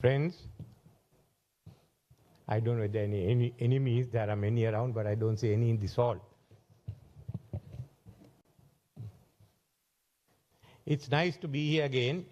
Friends, I don't know whether any enemies, there are many around, but I don't see any in this hall. It's nice to be here again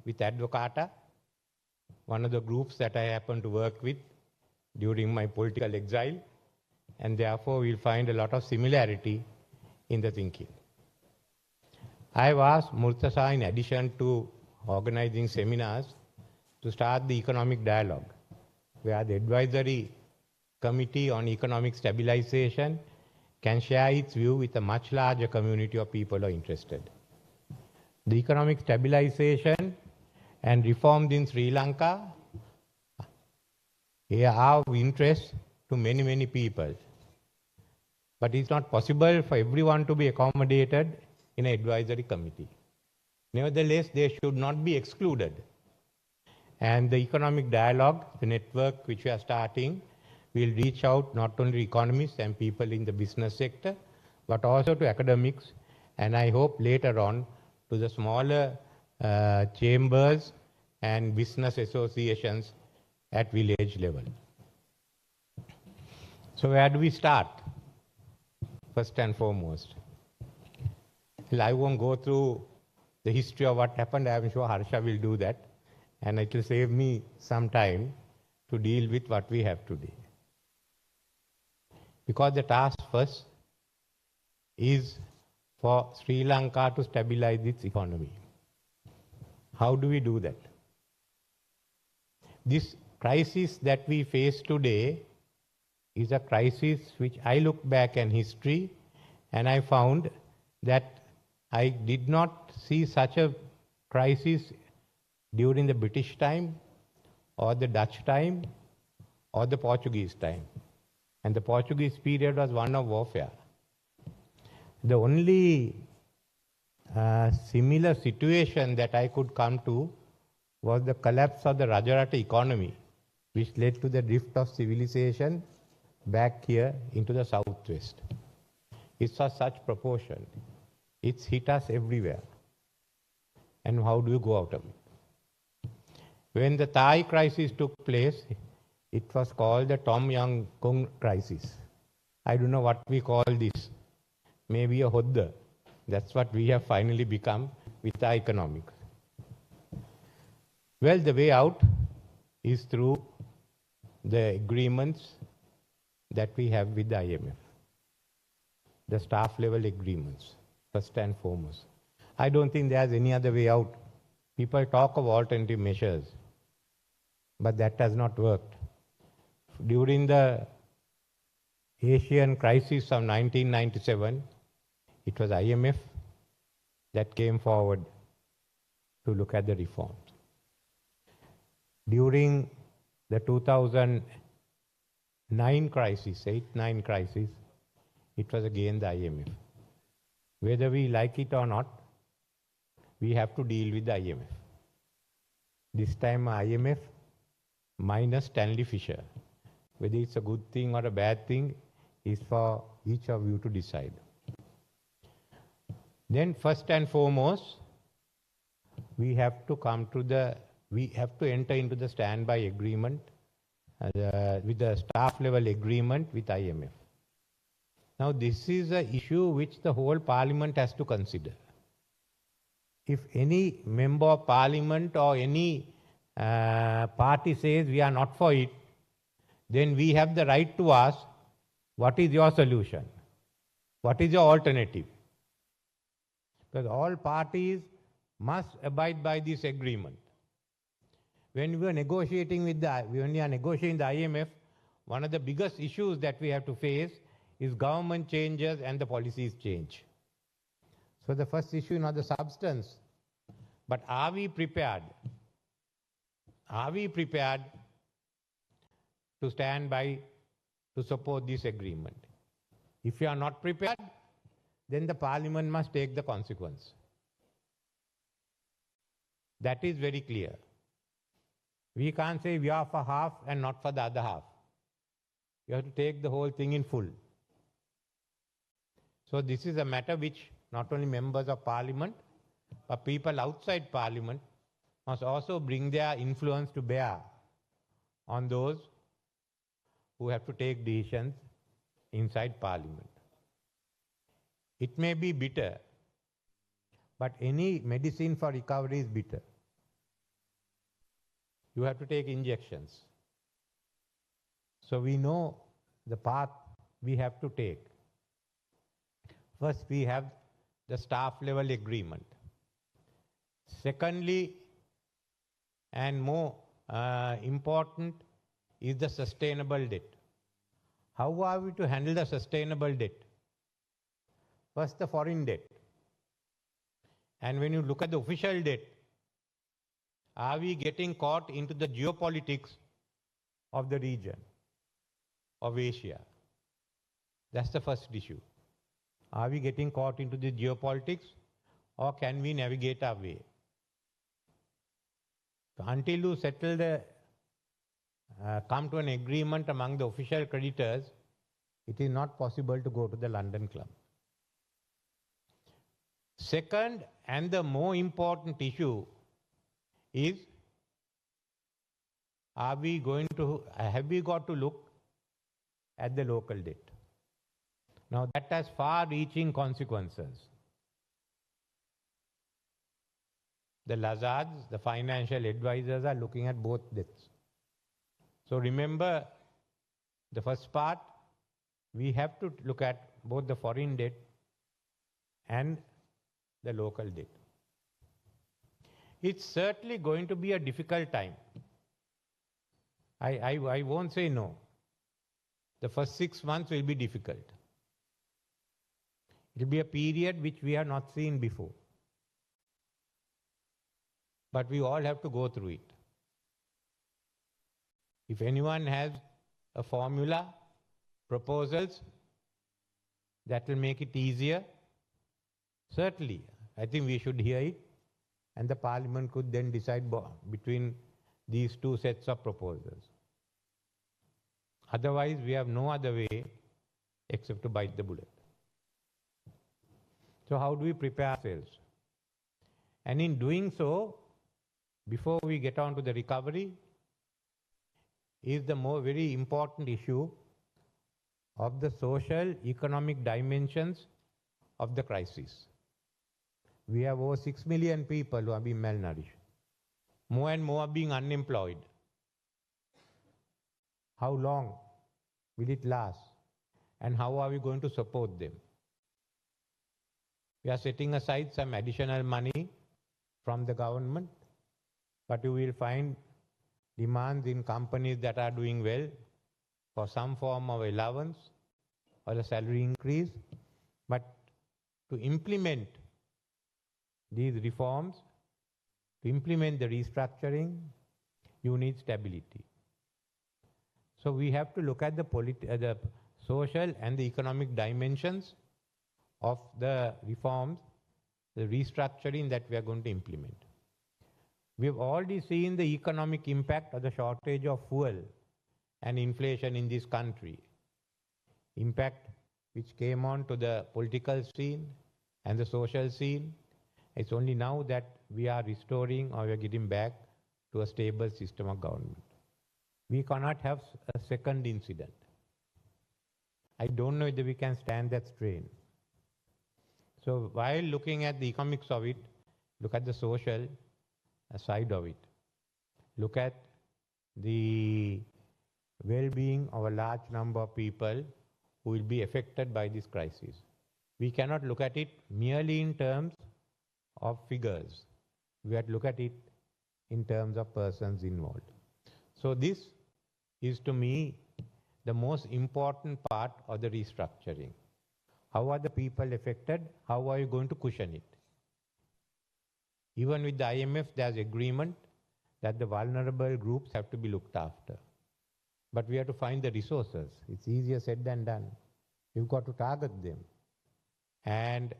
with Advocata, one of the groups that I happen to work with during my political exile, and therefore we'll find a lot of similarity in the thinking. I've asked Murtaza, in addition to organizing seminars, to start the economic dialogue, where the advisory committee on economic stabilization can share its view with a much larger community of people who are interested. The economic stabilization and reforms in Sri Lanka are of interest to many, many people. But it's not possible for everyone to be accommodated in an advisory committee. Nevertheless, they should not be excluded. And the economic dialogue, the network which we are starting, will reach out not only to economists and people in the business sector, but also to academics, and I hope later on to the smaller chambers and business associations at village level. So where do we start? First and foremost. Well, I won't go through the history of what happened. I'm sure Harsha will do that. And it will save me some time to deal with what we have today. Because the task first is for Sri Lanka to stabilize its economy. How do we do that? This crisis that we face today is a crisis which I look back in history and I found that I did not see such a crisis during the British time, or the Dutch time, or the Portuguese time. And the Portuguese period was one of warfare. The only similar situation that I could come to was the collapse of the Rajarata economy, which led to the drift of civilization back here into the southwest. It's of such proportion. It's hit us everywhere. And how do you go out of it? When the Thai crisis took place, it was called the Tom Yum Goong crisis. I don't know what we call this. Maybe a hodda. That's what we have finally become with our economics. Well, the way out is through the agreements that we have with the IMF. The staff level agreements, first and foremost. I don't think there's any other way out. People talk of alternative measures, but that has not worked. During the Asian crisis of 1997, it was IMF that came forward to look at the reforms. During the 2009 crisis, 8-9 crisis, it was again the IMF. Whether we like it or not, we have to deal with the IMF. This time IMF minus Stanley Fischer. Whether it's a good thing or a bad thing is for each of you to decide. Then first and foremost, we have to enter into the standby agreement with the staff level agreement with IMF. Now this is an issue which the whole parliament has to consider. If any member of parliament or any party says we are not for it, then we have the right to ask, what is your solution? What is your alternative? Because all parties must abide by this agreement. When we are negotiating with the IMF, one of the biggest issues that we have to face is government changes and the policies change. So the first issue is not the substance, but are we prepared? Are we prepared to stand by to support this agreement? If you are not prepared, then the parliament must take the consequence. That is very clear. We can't say we are for half and not for the other half. You have to take the whole thing in full. So this is a matter which not only members of parliament, but people outside parliament must also bring their influence to bear on those who have to take decisions inside Parliament. It may be bitter, but any medicine for recovery is bitter. You have to take injections. So we know the path we have to take. First, we have the staff level agreement. Secondly, and more important, is the sustainable debt. How are we to handle the sustainable debt? First, the foreign debt. And when you look at the official debt, are we getting caught into the geopolitics of the region, of Asia? That's the first issue. Are we getting caught into the geopolitics, or can we navigate our way? So until you settle come to an agreement among the official creditors, it is not possible to go to the London Club. Second, and the more important issue is, have we got to look at the local debt? Now that has far-reaching consequences. The Lazards, the financial advisors, are looking at both debts. So remember, the first part, we have to look at both the foreign debt and the local debt. It's certainly going to be a difficult time. I won't say no. The first 6 months will be difficult. It will be a period which we have not seen before. But we all have to go through it. If anyone has a formula, proposals that will make it easier, certainly, I think we should hear it, and the Parliament could then decide between these two sets of proposals. Otherwise, we have no other way except to bite the bullet. So how do we prepare ourselves? And in doing so, before we get on to the recovery, is the very important issue of the social, economic dimensions of the crisis. We have over 6 million people who are being malnourished. More and more are being unemployed. How long will it last? And how are we going to support them? We are setting aside some additional money from the government, but you will find demands in companies that are doing well for some form of allowance or a salary increase. But to implement these reforms, to implement the restructuring, you need stability. So we have to look at the social and the economic dimensions of the reforms, the restructuring that we are going to implement. We have already seen the economic impact of the shortage of fuel and inflation in this country. Impact which came on to the political scene and the social scene. It's only now that we are restoring or we are getting back to a stable system of government. We cannot have a second incident. I don't know whether we can stand that strain. So while looking at the economics of it, look at the social side of it. Look at the well-being of a large number of people who will be affected by this crisis. We cannot look at it merely in terms of figures. We have to look at it in terms of persons involved. So this is, to me, the most important part of the restructuring. How are the people affected? How are you going to cushion it? Even with the IMF, there's agreement that the vulnerable groups have to be looked after. But we have to find the resources. It's easier said than done. You've got to target them. And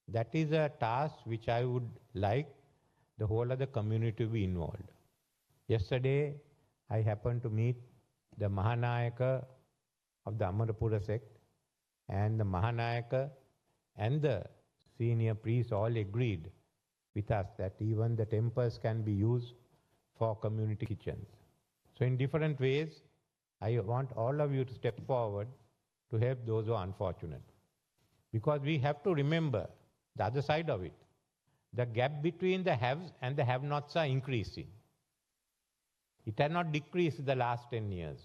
that is a task which I would like the whole of the community to be involved. Yesterday, I happened to meet the Mahanayaka of the Amarapura sect, and the Mahanayaka and the senior priests all agreed with us that even the temples can be used for community kitchens. So in different ways, I want all of you to step forward to help those who are unfortunate. Because we have to remember the other side of it. The gap between the haves and the have-nots are increasing. It has not decreased in the last 10 years,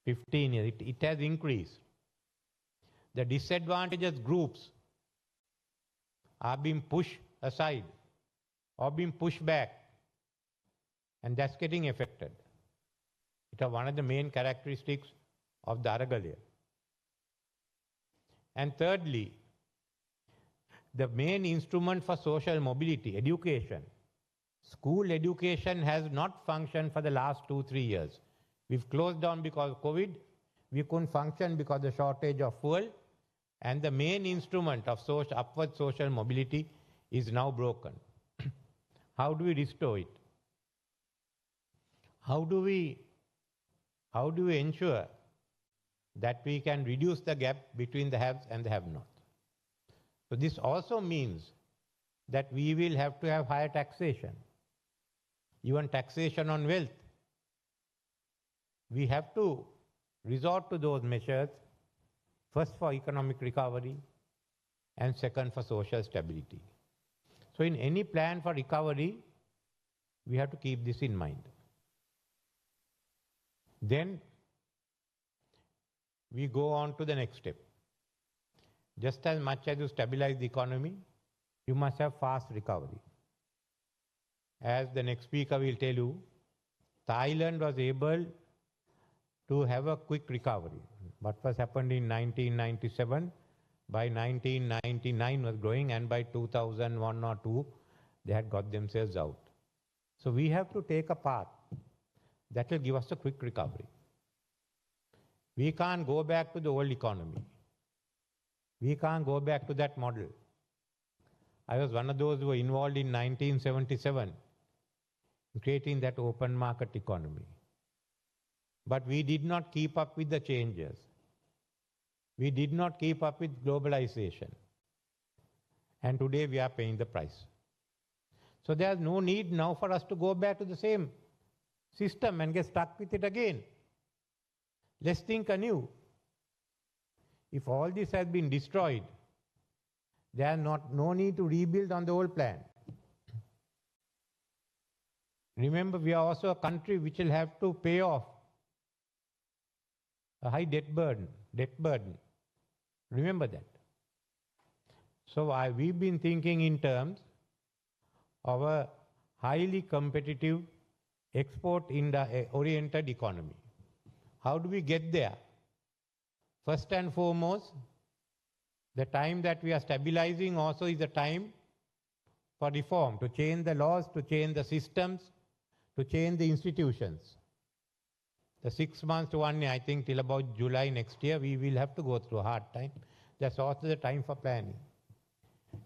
15 years. It has increased. The disadvantaged groups are being pushed aside or being pushed back, and that's getting affected. It is one of the main characteristics of the Aragalya. And thirdly, the main instrument for social mobility, education. School education has not functioned for the last 2-3 years. We've closed down because of COVID. We couldn't function because of the shortage of fuel. And the main instrument of upward social mobility is now broken. How do we restore it? How do we ensure that we can reduce the gap between the haves and the have-not? So this also means that we will have to have higher taxation, even taxation on wealth. We have to resort to those measures, first for economic recovery and second for social stability. So in any plan for recovery, we have to keep this in mind. Then we go on to the next step. Just as much as you stabilize the economy, you must have fast recovery. As the next speaker will tell you, Thailand was able to have a quick recovery. What was happened in 1997, by 1999 was growing, and by 2001 or 2, they had got themselves out. So we have to take a path that will give us a quick recovery. We can't go back to the old economy. We can't go back to that model. I was one of those who were involved in 1977 in creating that open market economy. But we did not keep up with the changes. We did not keep up with globalization. And today we are paying the price. So there's no need now for us to go back to the same system and get stuck with it again. Let's think anew. If all this has been destroyed, there is no need to rebuild on the old plan. Remember, we are also a country which will have to pay off a high debt burden. Remember that. So we've been thinking in terms of a highly competitive export-oriented economy. How do we get there? First and foremost, the time that we are stabilizing also is the time for reform, to change the laws, to change the systems, to change the institutions. The 6 months to 1 year, I think till about July next year, we will have to go through a hard time. That's also the time for planning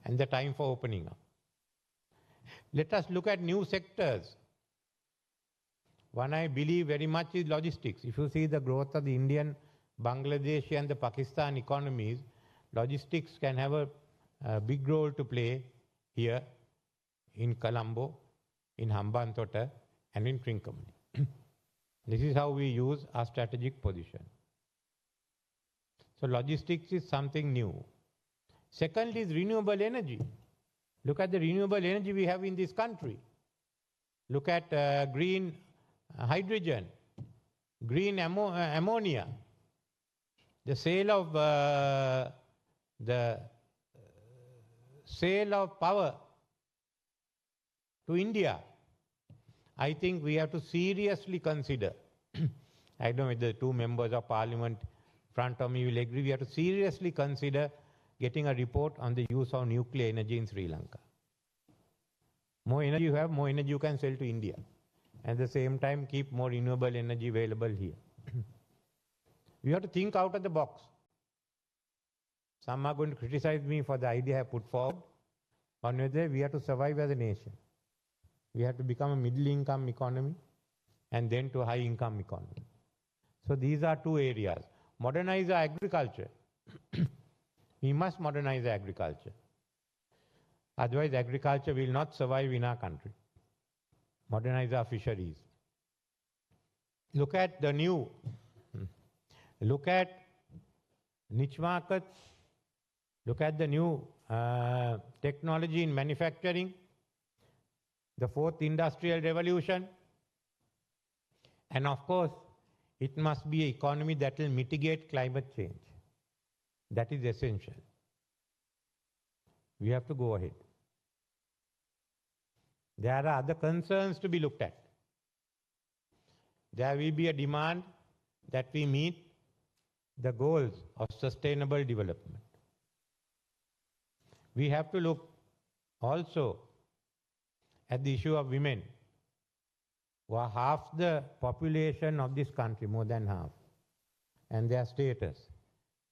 and the time for opening up. Let us look at new sectors. One I believe very much is logistics. If you see the growth of the Indian, Bangladeshi and the Pakistan economies, logistics can have a big role to play here in Colombo, in Hambantota, and in Trincomalee. This is how we use our strategic position. So logistics is something new. Second is renewable energy. Look at the renewable energy we have in this country. Look at green hydrogen, green ammonia. The sale of power to India. I think we have to seriously consider. I don't know whether the 2 members of parliament in front of me will agree. We have to seriously consider getting a report on the use of nuclear energy in Sri Lanka. More energy you have, more energy you can sell to India. At the same time, keep more renewable energy available here. We have to think out of the box. Some are going to criticize me for the idea I put forward. On whether we have to survive as a nation. We have to become a middle income economy and then to a high income economy. So these are 2 areas. Modernize our agriculture. We must modernize agriculture. Otherwise, agriculture will not survive in our country. Modernize our fisheries. Look at the new, look at niche markets, look at the new technology in manufacturing, the fourth industrial revolution, and of course, it must be an economy that will mitigate climate change. That is essential. We have to go ahead. There are other concerns to be looked at. There will be a demand that we meet the goals of sustainable development. We have to look also at the issue of women, who are half the population of this country, more than half, and their status.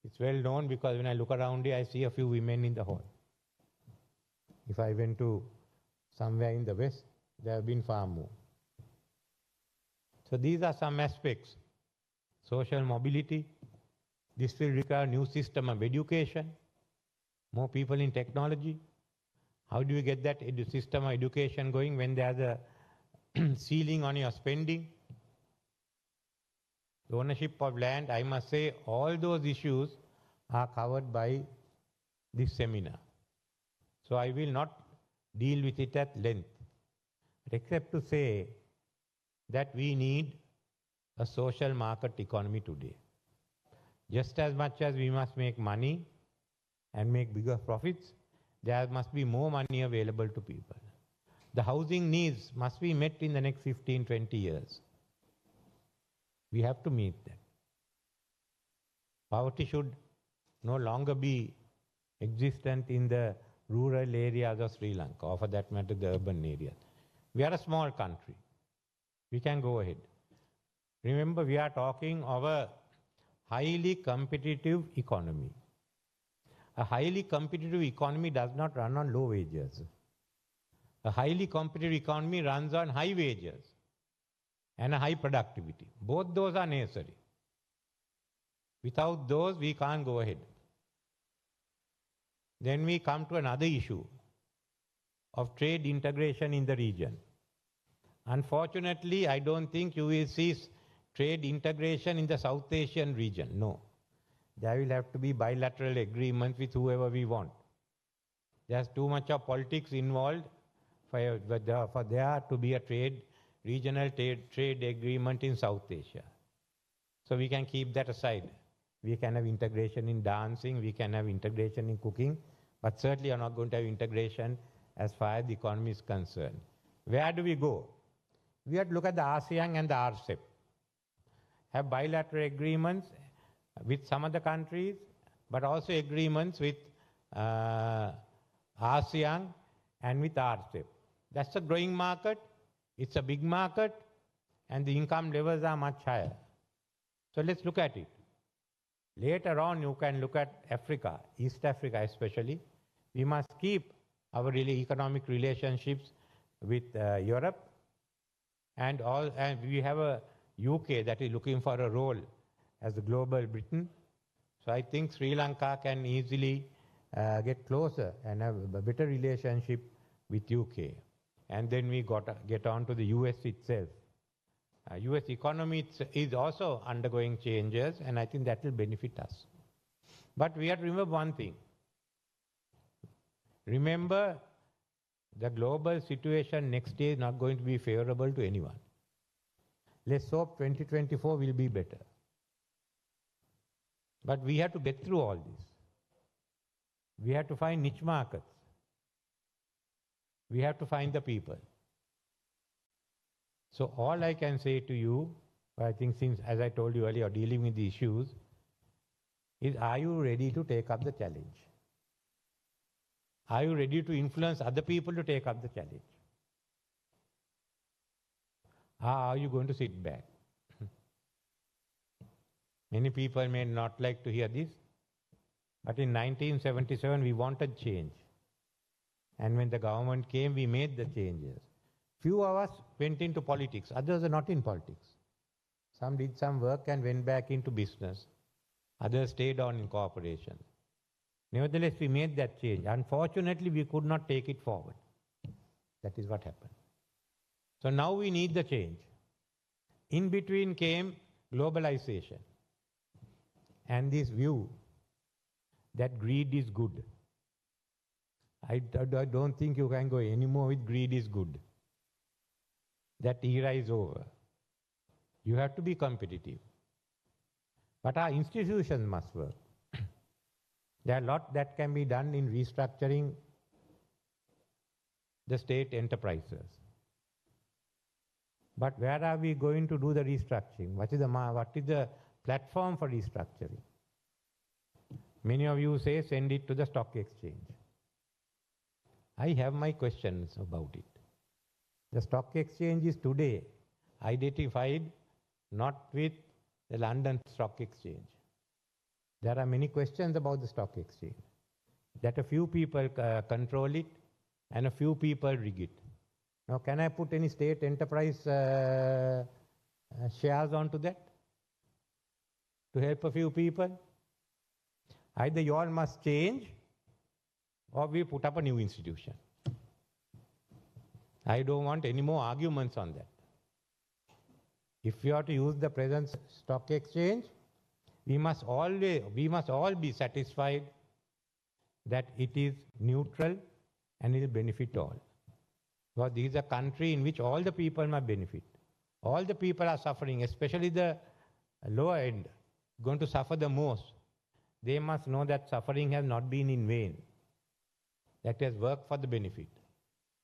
It's well known because when I look around here, I see a few women in the hall. If I went to somewhere in the West, there have been far more. So these are some aspects. Social mobility. This will require a new system of education, more people in technology. How do you get that system of education going when there's a ceiling on your spending? The ownership of land, I must say, all those issues are covered by this seminar. So I will not deal with it at length, except to say that we need a social market economy today. Just as much as we must make money and make bigger profits, there must be more money available to people. The housing needs must be met in the next 15, 20 years. We have to meet that. Poverty should no longer be existent in the rural areas of Sri Lanka, or for that matter, the urban areas. We are a small country. We can go ahead. Remember, we are talking of a highly competitive economy. A highly competitive economy does not run on low wages. A highly competitive economy runs on high wages and a high productivity. Both those are necessary. Without those, we can't go ahead. Then we come to another issue of trade integration in the region. Unfortunately, I don't think you will see trade integration in the South Asian region. No. There will have to be bilateral agreements with whoever we want. There's too much of politics involved for there to be a regional trade agreement in South Asia. So we can keep that aside. We can have integration in dancing, we can have integration in cooking, but certainly are not going to have integration as far as the economy is concerned. Where do we go? We have to look at the ASEAN and the RCEP. Have bilateral agreements with some other countries, but also agreements with ASEAN and with RCEP. That's a growing market, it's a big market, and the income levels are much higher. So let's look at it. Later on, you can look at Africa, East Africa especially. We must keep our economic relationships with Europe, and we have a UK that is looking for a role as a global Britain. So I think Sri Lanka can easily get closer and have a better relationship with UK. And then we get on to the US itself. US economy is also undergoing changes, and I think that will benefit us. But we have to remember one thing. Remember, the global situation next year is not going to be favorable to anyone. Let's hope 2024 will be better. But we have to get through all this. We have to find niche markets. We have to find the people. So all I can say to you, I think since, as I told you earlier, dealing with the issues, is are you ready to take up the challenge? Are you ready to influence other people to take up the challenge? Or are you going to sit back? Many people may not like to hear this, but in 1977 we wanted change. And when the government came, we made the changes. Few of us went into politics, others are not in politics. Some did some work and went back into business. Others stayed on in corporations. Nevertheless, we made that change. Unfortunately, we could not take it forward. That is what happened. So now we need the change. In between came globalization and this view that greed is good. I don't think you can go anymore with greed is good. That era is over. You have to be competitive. But our institutions must work. There are a lot that can be done in restructuring the state enterprises. But where are we going to do the restructuring? What is the platform for restructuring? Many of you say send it to the stock exchange. I have my questions about it. The stock exchange is today identified not with the London Stock Exchange. There are many questions about the stock exchange. That a few people control it and a few people rig it. Now, can I put any state enterprise shares onto that to help a few people? Either you all must change or we put up a new institution. I don't want any more arguments on that. If we are to use the present stock exchange, we must all be satisfied that it is neutral and it will benefit all. Because this is a country in which all the people must benefit. All the people are suffering, especially the lower end, going to suffer the most. They must know that suffering has not been in vain. That has worked for the benefit.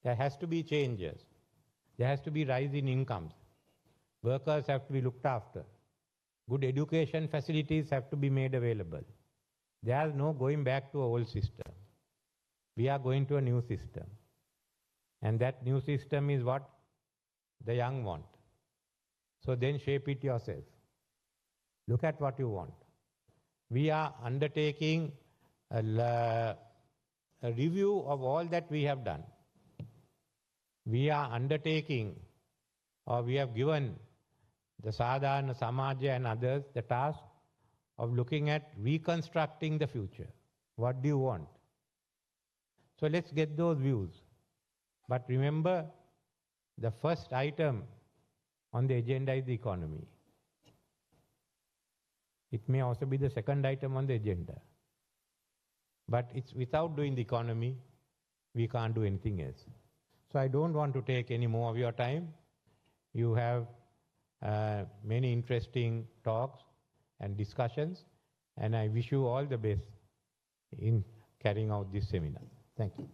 There has to be changes. There has to be rise in incomes. Workers have to be looked after. Good education facilities have to be made available. There is no going back to an old system. We are going to a new system. And that new system is what the young want. So then shape it yourself. Look at what you want. We are undertaking a review of all that we have done. We are undertaking, or we have given the Sadhana, Samaja and others the task of looking at reconstructing the future. What do you want? So let's get those views. But remember, the first item on the agenda is the economy. It may also be the second item on the agenda. But it's without doing the economy, we can't do anything else. So I don't want to take any more of your time. You have many interesting talks and discussions, and I wish you all the best in carrying out this seminar. Thank you.